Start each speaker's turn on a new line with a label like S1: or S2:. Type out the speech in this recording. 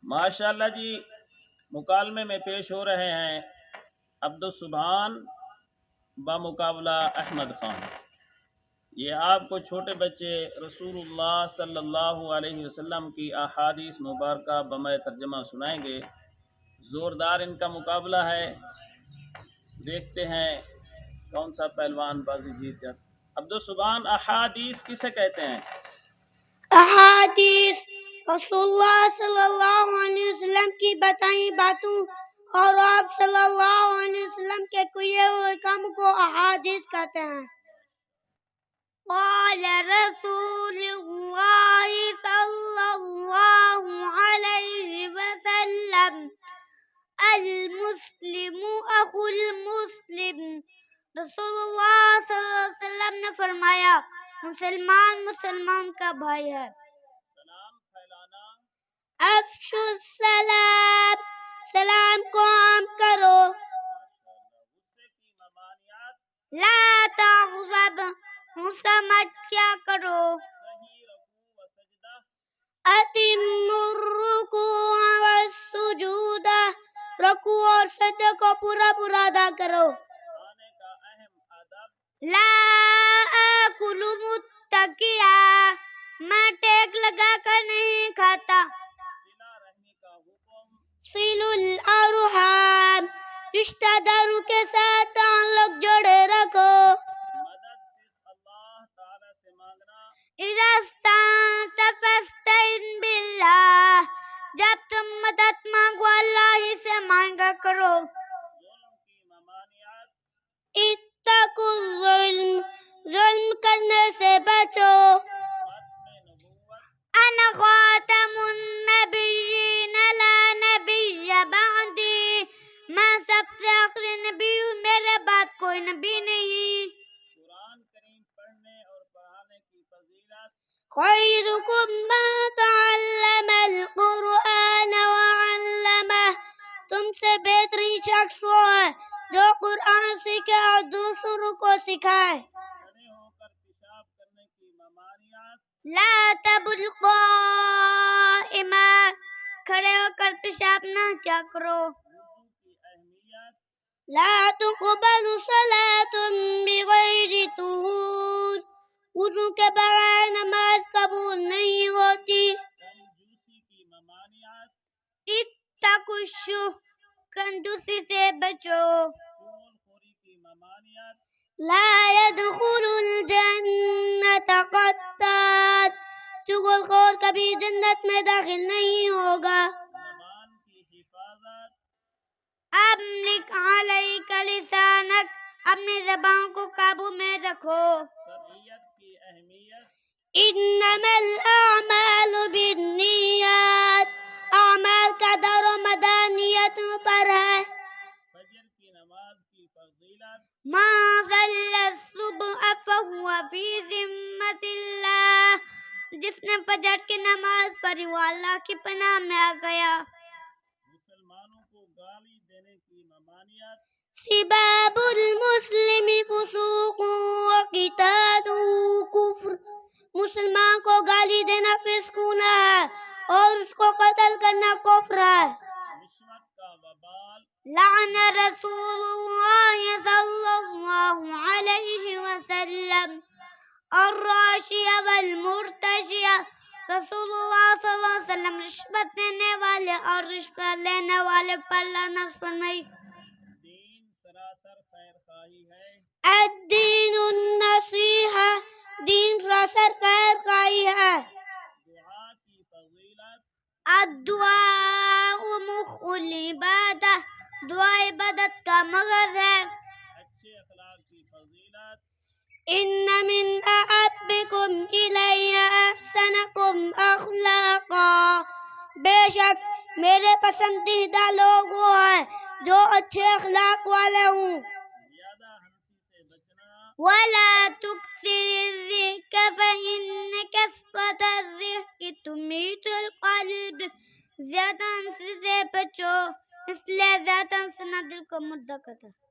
S1: ماشاءاللہ جی، مکالمے میں پیش ہو رہے ہیں عبدالسبحان بمقابلہ احمد خان۔ یہ آپ کو چھوٹے بچے رسول اللہ صلی اللہ علیہ وسلم کی احادیث مبارکہ بمع ترجمہ سنائیں گے۔ زوردار ان کا مقابلہ ہے، دیکھتے ہیں کون سا پہلوان بازی جیت جاتا۔ عبدالسبحان، احادیث کسے کہتے ہیں؟
S2: احادیث رسول اللہ صلی اللہ علیہ وسلم کی بتائی باتوں اور آپ صلی اللہ علیہ وسلم کے کیے ہوئے کام کو احادیث کہتے ہیں۔ قال رسول اللہ صلی اللہ علیہ وسلم المسلم اخو المسلم۔ رسول اللہ صلی اللہ علیہ وسلم نے فرمایا مسلمان مسلمان کا بھائی ہے۔
S1: سلام پھیلانا،
S2: افشو السلام، سلام کو عام کرو۔
S1: غصے کی ممانعت،
S2: لا تغضب، غصہ مت کیا کرو۔
S1: صحیح رکوع و سجدہ،
S2: اتم الرکوع والسجود، رکوع اور سجدے کو پورا پورا ادا کرو۔
S1: کھانے کا اہم ادب،
S2: لا آکل متکیا، میں ٹیک لگا کر نہیں کھاتا۔
S1: صلہ رحمی کا حکم،
S2: صل الارحام، رشتہ داروں کے ساتھ تعلق جوڑے رکھو۔
S1: مدد صرف اللہ تعالی سے مانگنا،
S2: اذا استعنت فاستعن باللہ، جب تم مدد مانگو اللہ ہی سے مانگا کرو۔
S1: ظلم کی ممانعت،
S2: اتقوا الظلم، ظلم کرنے سے بچو۔
S1: ختم نبوت،
S2: انا خاتم النبیین لا نبی بعدی، میں سب سے آخری نبی ہوں، میرے بعد کوئی نبی نہیں۔
S1: قرآن کریم پڑھنے اور پڑھانے کی فضیلت،
S2: خیرکم من تعلم القرآن وعلمہ، تم سے بہترین شخص وہ ہے جو قرآن سیکھے اور دوسروں کو سکھائے۔
S1: کھڑے ہو کر پیشاب کرنے کی ممانعت،
S2: لا تبل قائما، کھڑے ہو کر پیشاب نہ کیا کرو۔
S1: وضو کی اہمیت،
S2: لا تقبل صلاة بغیر طہور، وضو کے بغیر نماز قبول نہیں ہوتی۔
S1: کنجوسی کی ممانعت،
S2: اتقوا الشح، کنجوسی سے بچو۔
S1: چغل خوری کی ممانعت،
S2: لا يدخل الجنت قطات، چغل خور کبھی جنت میں داخل نہیں ہوگا۔
S1: زبان کی حفاظت،
S2: املک علیک لسانک، اپنی زبان کو قابو میں رکھو۔
S1: سرعیت کی اہمیت،
S2: انما الاعمال بالنیات، اعمال کا دار و مدار نیتوں پر ہے۔
S1: فجر کی نماز کی فضیلت،
S2: ما صلی الصبح فہو فی ذمۃ اللہ، جس نے فجر کی نماز پڑھی وہ اللہ کی پناہ میں آ گیا۔
S1: مسلمانوں کو گالی دینے کی ممانعت،
S2: سباب المسلم فسوق وقتاله کفر، مسلمان کو گالی دینا فسق گناہ ہے اور اس کو قتل کرنا کفر ہے۔
S1: رشوت کا وبال،
S2: لعن رسول اللہ صلی اللہ علیہ وسلم الراشی والمرتشی، رسول اللہ صلی اللہ علیہ وسلم رشوت دینے والے اور رشوت لینے والے پر لعنت فرمائی۔
S1: دین سراسر خیر خواہی ہے،
S2: الدین النصیحہ، دین سراسر خیر خواہی ہے۔
S1: دعا کی فضیلت،
S2: الدعاء مخ العبادہ، دعا عبادت کا مغز ہے۔
S1: اچھے اخلاق کی فضیلت،
S2: ان من احبکم الی احسنکم اخلاقا، بے شک میرے پسندیدہ لوگ وہ ہیں جو اچھے اخلاق والے ہوں۔
S1: زیادہ ہنسی سے بچنا،
S2: ولا تکثر الضحک فإن کثرة الضحک تمیت القلب، زیادہ ہنسی سے بچو اس لیے زیادہ ہنسنا دل کو مردہ کرتا ہے۔